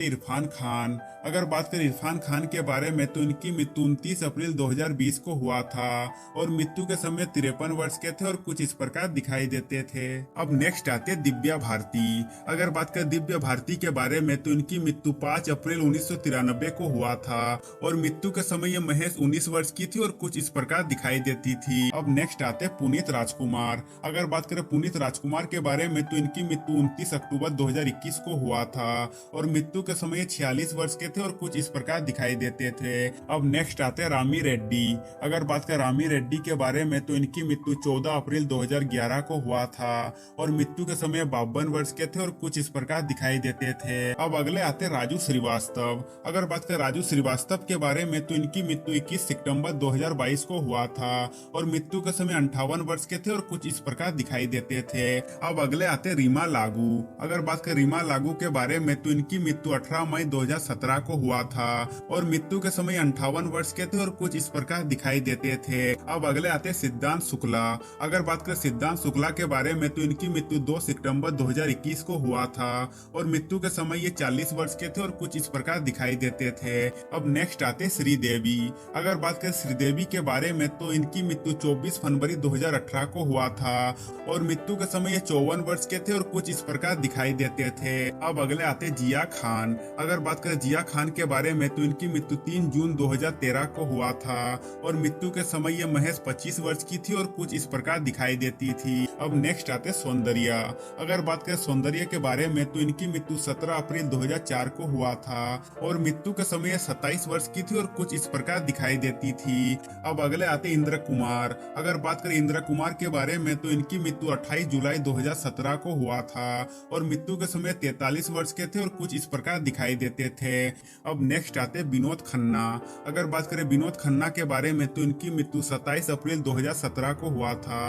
इरफान खान। अगर बात करें इरफान खान के बारे में तो इनकी मृत्यु 29 अप्रैल 2020 को हुआ था और मृत्यु के समय 53 वर्ष के थे और कुछ इस प्रकार दिखाई देते थे। अब नेक्स्ट आते दिव्या भारती। अगर बात करें दिव्या भारती के बारे में तो इनकी मृत्यु 5 अप्रैल 1993 को हुआ था और मृत्यु के समय ये महज 19 वर्ष की थी और कुछ इस प्रकार दिखाई देती थी। अब नेक्स्ट आते पुनीत राजकुमार। अगर बात करें पुनीत राजकुमार के बारे में तो इनकी मृत्यु 29 अक्टूबर 2021 को हुआ था और मृत्यु के समय 46 वर्ष के थे और कुछ इस प्रकार दिखाई देते थे। अब नेक्स्ट आते रामी रेड्डी। अगर बात करें रामी रेड्डी के बारे में तो इनकी मृत्यु 14 अप्रैल 2011 को हुआ था और मृत्यु के समय 52 वर्ष के थे और कुछ इस प्रकार दिखाई देते थे। अब अगले आते राजू श्रीवास्तव। अगर बात करें राजू श्रीवास्तव के बारे में तो इनकी मृत्यु 21 सितंबर 2022 को हुआ था और मृत्यु के समय 58 वर्ष के थे और कुछ इस प्रकार दिखाई देते थे। अब अगले आते रीमा लागू। अगर बात करें रीमा लागू के बारे में तो इनकी मृत्यु 18 मई 2017 को हुआ था और मृत्यु के समय 58 वर्ष के थे और कुछ इस प्रकार दिखाई देते थे। अब अगले आते सिद्धांत शुक्ला। अगर बात करें सिद्धांत शुक्ला के बारे में तो इनकी मृत्यु 2 सितंबर 2021 को हुआ था और मृत्यु के समय ये 40 वर्ष के थे और कुछ इस प्रकार दिखाई देते थे। अब नेक्स्ट आते श्रीदेवी। अगर बात करें श्रीदेवी के बारे में तो इनकी मृत्यु 24 फरवरी 2018 को हुआ था और मृत्यु के समय ये 54 वर्ष के थे और कुछ इस प्रकार दिखाई देते थे। अब अगले आते जिया खान। अगर बात करें जिया खान के बारे में तो इनकी मृत्यु 3 जून 2013 को हुआ था और मृत्यु के समय ये महज 25 वर्ष की थी और कुछ इस प्रकार दिखाई देती थी। अब नेक्स्ट आते सौंदर्या। अगर बात करें सौंदर्या के बारे में तो इनकी मृत्यु 17 अप्रैल 2004 को हुआ था और मृत्यु के समय 27 वर्ष की थी और कुछ इस प्रकार दिखाई देती थी। अब अगले आते इंद्र कुमार। अगर बात करें इंद्र कुमार के बारे में तो इनकी मृत्यु 28 जुलाई 2017 को हुआ था और मृत्यु के समय 43 वर्ष के थे और कुछ इस प्रकार दिखाई देते थे। अब नेक्स्ट आते विनोद खन्ना। अगर बात करें विनोद खन्ना के बारे में तो इनकी मृत्यु 27 अप्रैल 2017 को हुआ था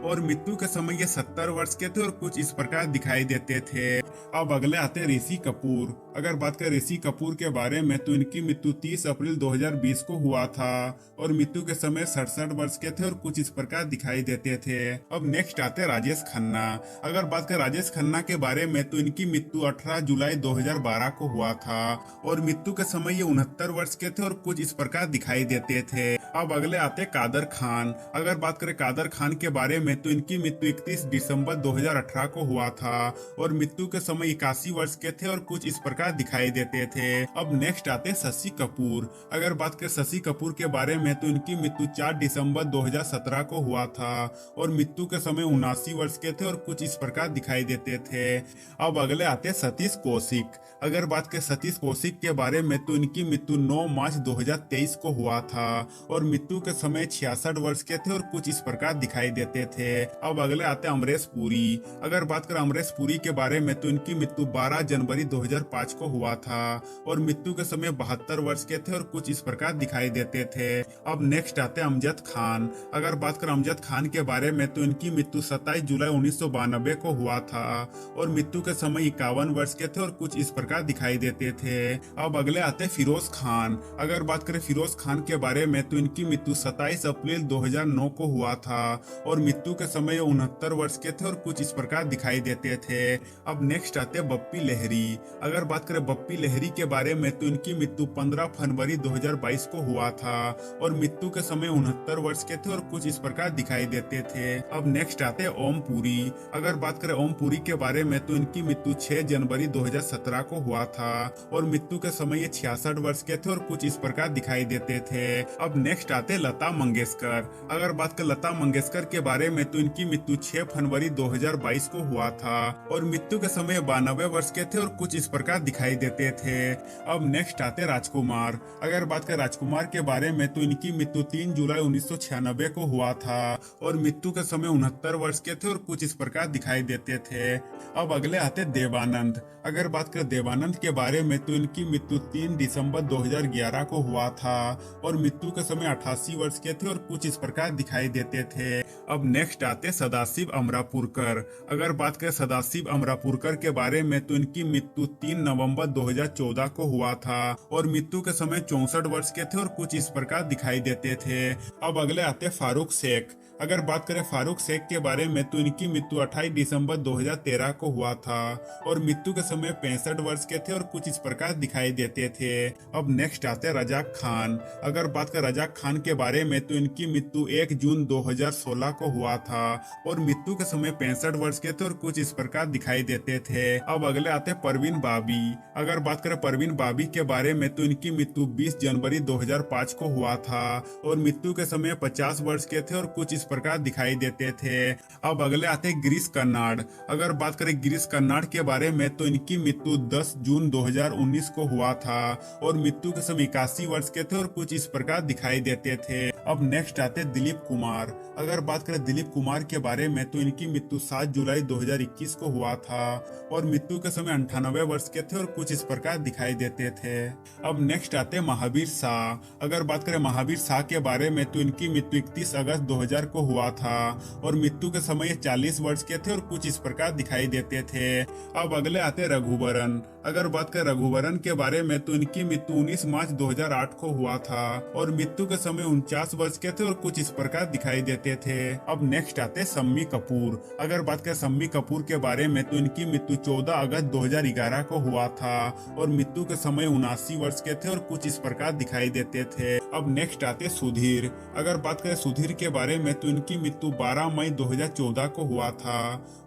और मृत्यु के समय ये 70 वर्ष के थे और कुछ इस प्रकार दिखाई देते थे। अब अगले आते ऋषि कपूर। अगर बात करें ऋषि कपूर के बारे में तो इनकी मृत्यु 30 अप्रैल 2020 को हुआ था और मृत्यु के समय 67 वर्ष के थे और कुछ इस प्रकार दिखाई देते थे। अब नेक्स्ट आते राजेश खन्ना। अगर बात करें राजेश खन्ना के बारे में तो इनकी मृत्यु 18 जुलाई 2012 को हुआ था और मृत्यु के समय ये 69 वर्ष के थे और कुछ इस प्रकार दिखाई देते थे। अब अगले आते कादर खान। अगर बात करें कादर खान के बारे में तो इनकी मृत्यु 31 दिसंबर 2018 को हुआ था और मृत्यु के समय 81 वर्ष के थे और कुछ इस प्रकार दिखाई देते थे। अब नेक्स्ट आते शशि कपूर। अगर बात करें शशि कपूर के बारे में तो इनकी मृत्यु 4 दिसंबर 2017 को हुआ था और मृत्यु के समय 79 वर्ष के थे और कुछ इस प्रकार दिखाई देते थे। अब अगले आते सतीश कौशिक। अगर बात करें सतीश कौशिक के बारे में तो इनकी मृत्यु 9 मार्च 2023 को हुआ था और मृत्यु के समय 66 वर्ष के थे और कुछ इस प्रकार दिखाई देते थे। अब अगले आते अमरीश पुरी। अगर बात करें अमरीश पुरी के बारे में तो इनकी मृत्यु 12 जनवरी 2005 को हुआ था और मृत्यु के समय 72 वर्ष के थे और कुछ इस प्रकार दिखाई देते थे। अब नेक्स्ट आते अमजद खान। अगर बात करें अमजद खान के बारे में तो इनकी मृत्यु 27 जुलाई 1992 को हुआ था और मृत्यु के समय 51 वर्ष के थे और कुछ इस प्रकार दिखाई देते थे। अब अगले आते फिरोज खान। अगर बात करें फिरोज खान के बारे में तो इनकी मृत्यु 27 अप्रैल 2009 को हुआ था और मृत्यु के समय 69 वर्ष के थे और कुछ इस प्रकार दिखाई देते थे। अब नेक्स्ट आते बप्पी लहरी। अगर बात करें बप्पी लहरी के बारे में तो इनकी मृत्यु 15 फरवरी 2022 को हुआ था और मृत्यु के समय 69 वर्ष के थे और कुछ इस प्रकार दिखाई देते थे। अब नेक्स्ट आते ओम पुरी। अगर बात करें ओम पुरी के बारे में तो इनकी मृत्यु 6 जनवरी 2017 को हुआ था और मृत्यु के समय 66 वर्ष के थे और कुछ इस प्रकार दिखाई देते थे। अब नेक्स्ट आते लता मंगेशकर। अगर बात करें लता मंगेशकर के बारे में तो इनकी मृत्यु 6 फरवरी 2022 को हुआ था और मृत्यु के समय 92 वर्ष के थे और कुछ इस प्रकार दिखाई देते थे। अब नेक्स्ट आते राजकुमार। अगर बात करें राजकुमार के बारे में तो इनकी मृत्यु 3 जुलाई 1996 को हुआ था और मृत्यु के समय 69 वर्ष के थे और कुछ इस प्रकार दिखाई देते थे। अब अगले आते देवानंद। अगर बात करें देवानंद के बारे में तो इनकी मृत्यु 3 दिसंबर 2011 को हुआ था और मृत्यु के समय 88 वर्ष के थे और कुछ इस प्रकार दिखाई देते थे। अब नेक्स्ट आते सदाशिव अमरापुरकर। अगर बात करें सदाशिव अमरापुरकर के बारे में तो इनकी मृत्यु 3 नवंबर 2014 को हुआ था और मृत्यु के समय 64 वर्ष के थे और कुछ इस प्रकार दिखाई देते थे। अब अगले आते फारूक शेख। अगर बात करें फारूक शेख के बारे में तो इनकी मृत्यु 28 दिसंबर 2013 को हुआ था और मृत्यु के समय 65 वर्ष के थे और कुछ इस प्रकार दिखाई देते थे। अब नेक्स्ट आते हैं रजाक खान। अगर बात करें रजाक खान के बारे में तो इनकी मृत्यु 1 जून 2016 को हुआ था और मृत्यु के समय 65 वर्ष के थे और कुछ इस प्रकार दिखाई देते थे। अब अगले आते हैं परवीन बाबी। अगर बात करें परवीन बाबी के बारे में तो इनकी मृत्यु 20 जनवरी 2005 को हुआ था और मृत्यु के समय 50 वर्ष के थे और कुछ इस प्रकार दिखाई देते थे। अब अगले आते हैं गिरीश कर्नाड। अगर बात करें गिरीश कर्नाड के बारे में तो इनकी मृत्यु 10 जून 2019 को हुआ था और मृत्यु के समय 81 वर्ष के थे और कुछ इस प्रकार दिखाई देते थे। अब नेक्स्ट आते हैं दिलीप कुमार। अगर बात करें दिलीप कुमार के बारे में तो इनकी मृत्यु 7 जुलाई 2021 को हुआ था और मृत्यु के समय 98 वर्ष के थे और कुछ इस प्रकार दिखाई देते थे। अब नेक्स्ट आते हैं महावीर शाह। अगर बात करें महावीर शाह के बारे में तो इनकी मृत्यु 31 अगस्त 2000 को हुआ था और मृत्यु के समय 40 वर्ष के थे और कुछ इस प्रकार दिखाई देते थे। अब अगले आते हैं रघुवरन। अगर बात करें रघुवरन के बारे में तो इनकी मृत्यु 19 मार्च 2008 को हुआ था और मृत्यु के समय 49 वर्ष के थे और कुछ इस प्रकार दिखाई देते थे। अब नेक्स्ट आते हैं शम्मी कपूर। अगर बात करें शम्मी कपूर के बारे में तो इनकी मृत्यु 14 अगस्त 2011 को हुआ था और मृत्यु के समय 79 वर्ष के थे और कुछ इस प्रकार दिखाई देते थे। अब नेक्स्ट आते सुधीर। अगर बात करें सुधीर के बारे में तो इनकी मृत्यु 12 मई 2014 को हुआ था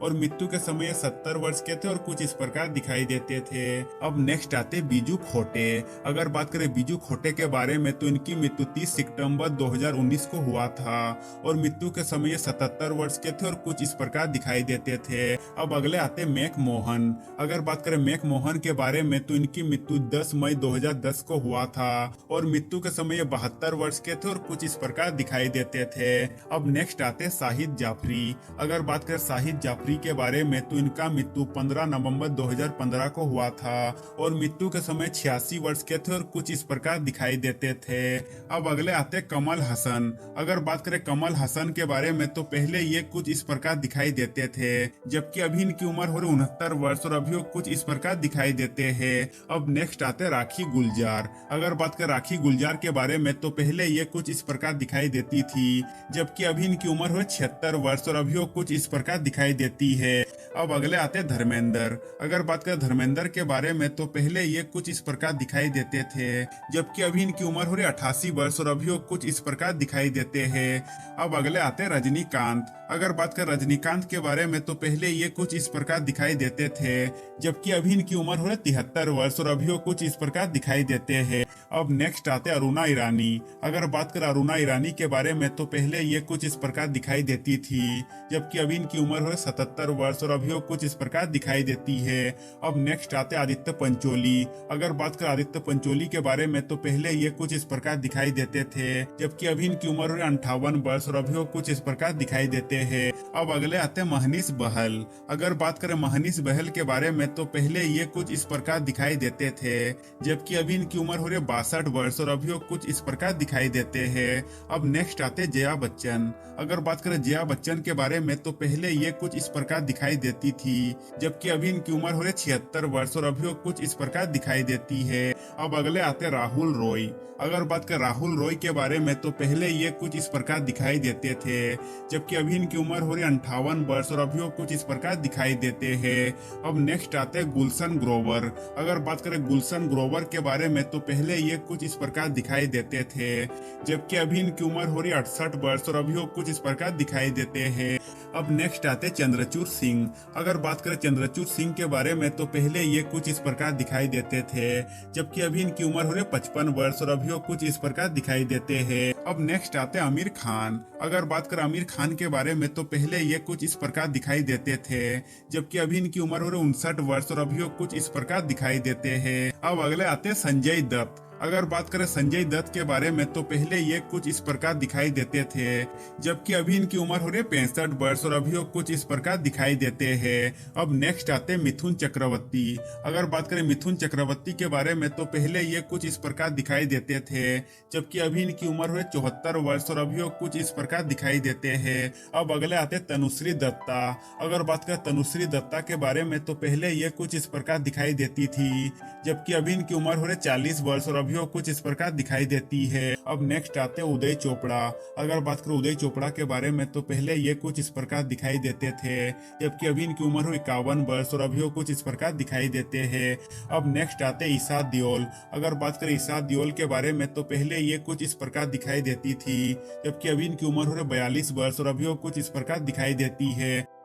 और मृत्यु के समय 70 वर्ष के थे और कुछ इस प्रकार दिखाई देते थे। अब नेक्स्ट आते बीजू खोटे। अगर बात करें बीजू खोटे के बारे में तो इनकी मृत्यु 30 सितंबर 2019 को हुआ था और मृत्यु के समय 77 वर्ष के थे और कुछ इस प्रकार दिखाई देते थे। अब अगले आते मेक मोहन। अगर बात करें मेक मोहन के बारे में तो इनकी मृत्यु 10 मई 2010 को हुआ था और मृत्यु के समय 72 वर्ष के थे और कुछ इस प्रकार दिखाई देते थे। अब नेक्स्ट आते शाहिद जाफरी। अगर बात करें शाहिद जाफरी के बारे में तो इनका मृत्यु 15 नवंबर 2015 को हुआ था और मृत्यु के समय 86 वर्ष के थे और कुछ इस प्रकार दिखाई देते थे। अब अगले आते कमल हसन। अगर बात करें कमल हसन के बारे में तो पहले ये कुछ इस प्रकार दिखाई देते थे जबकि अभी इनकी उम्र हो रही 69 वर्ष और अभी कुछ इस प्रकार दिखाई देते हैं। अब नेक्स्ट आते राखी गुलजार। अगर बात करें राखी गुलजार के बारे में तो पहले ये कुछ इस प्रकार दिखाई देती थी जबकि अभी इनकी उम्र हुई 76 वर्ष और अभी कुछ इस प्रकार दिखाई देती है। अब अगले आते धर्मेंद्र। अगर बात करें धर्मेंद्र के बारे में तो पहले ये कुछ इस प्रकार दिखाई देते थे जबकि अभी इनकी उम्र हो रही 88 वर्ष और अभी कुछ इस प्रकार दिखाई देते हैं। अब अगले आते रजनीकांत। अगर बात करें रजनीकांत के बारे में तो पहले ये कुछ इस प्रकार दिखाई देते थे जबकि अभी इनकी उम्र हो रही 73 वर्ष और अभी कुछ इस प्रकार दिखाई देते हैं। अब नेक्स्ट आते अरुणा ईरानी। अगर बात करें अरुणा ईरानी के बारे में तो पहले ये कुछ इस प्रकार दिखाई देती थी जबकि अभी इनकी उम्र हो 77 वर्ष और अभी कुछ इस प्रकार दिखाई देती है। अब नेक्स्ट आते आदित्य पंचोली। अगर बात करें आदित्य पंचोली के बारे में तो पहले ये कुछ इस प्रकार दिखाई देते थे जबकि अभी इनकी उम्र हो 58 वर्ष और अभी कुछ इस प्रकार दिखाई देते हैं। अब अगले आते महनीश बहल। अगर बात करें महनीश बहल के बारे में तो पहले ये कुछ इस प्रकार दिखाई देते थे जबकि अभी इनकी उम्र हो रही 62 वर्ष और अभी कुछ इस प्रकार दिखाई देते हैं। अब नेक्स्ट आते जया बच्चन। अगर बात करें जया बच्चन के बारे में तो पहले ये कुछ इस प्रकार दिखाई देती थी जबकि अभी इनकी उम्र हो रही 76 वर्ष और अभी कुछ इस प्रकार दिखाई देती है। अब अगले आते राहुल रॉय। अगर बात करें राहुल रॉय के बारे में तो पहले ये कुछ इस प्रकार दिखाई देते थे जबकि अभी इनकी उम्र हो रही 58 वर्ष और अभी कुछ इस प्रकार दिखाई देते हैं। अब नेक्स्ट आते गुलशन ग्रोवर। अगर बात करें गुलशन ग्रोवर के बारे में तो पहले ये कुछ इस प्रकार दिखाई देते थे जबकि अभी इनकी उम्र हो रही 68 वर्ष और अभी कुछ इस प्रकार दिखाई देते हैं। अब नेक्स्ट आते चंद्रचूड़ सिंह। अगर बात करें चंद्रचूड़ सिंह के बारे में तो पहले ये कुछ इस प्रकार दिखाई देते थे जबकि अभी इनकी उम्र हो रही 55 वर्ष और अभी कुछ इस प्रकार दिखाई देते हैं। अब नेक्स्ट आते आमिर खान। अगर बात करें आमिर खान के बारे में तो पहले ये कुछ इस प्रकार दिखाई देते थे जबकि अभी इनकी उम्र हो रही 59 वर्ष और अभी कुछ इस प्रकार दिखाई देते हैं। अब अगले आते संजय दत्त। अगर बात करें संजय दत्त के बारे में तो पहले ये कुछ इस प्रकार दिखाई देते थे जबकि अभी इनकी उम्र हो रही 65 वर्ष और अभी कुछ इस प्रकार दिखाई देते हैं। अब नेक्स्ट आते मिथुन चक्रवर्ती। अगर बात करें मिथुन चक्रवर्ती के बारे में तो पहले ये कुछ इस प्रकार दिखाई देते थे जबकि अभी इनकी उम्र हुई 74 वर्ष और अभी कुछ इस प्रकार दिखाई देते हैं। अब अगले आते तनुश्री दत्ता। अगर बात करें तनुश्री दत्ता के बारे में तो पहले ये कुछ इस प्रकार दिखाई देती थी जबकि अभी इनकी उम्र हो रही 40 वर्ष और अभी वो कुछ इस प्रकार दिखाई देती है। अब नेक्स्ट आते हैं उदय चोपड़ा। अगर बात करें उदय चोपड़ा के बारे में तो पहले ये कुछ इस प्रकार दिखाई देते थे, जबकि अभी इनकी उम्र हुई 51 वर्ष और अभी वो कुछ इस प्रकार दिखाई देते हैं। अब नेक्स्ट आते हैं ईशा देओल। अगर बात करें ईशा देओल के बारे में तो पहले ये कुछ इस प्रकार दिखाई देती थी, जबकि अभी इनकी उम्र हो रही 42 वर्ष और अभी वो कुछ इस प्रकार दिखाई देती है।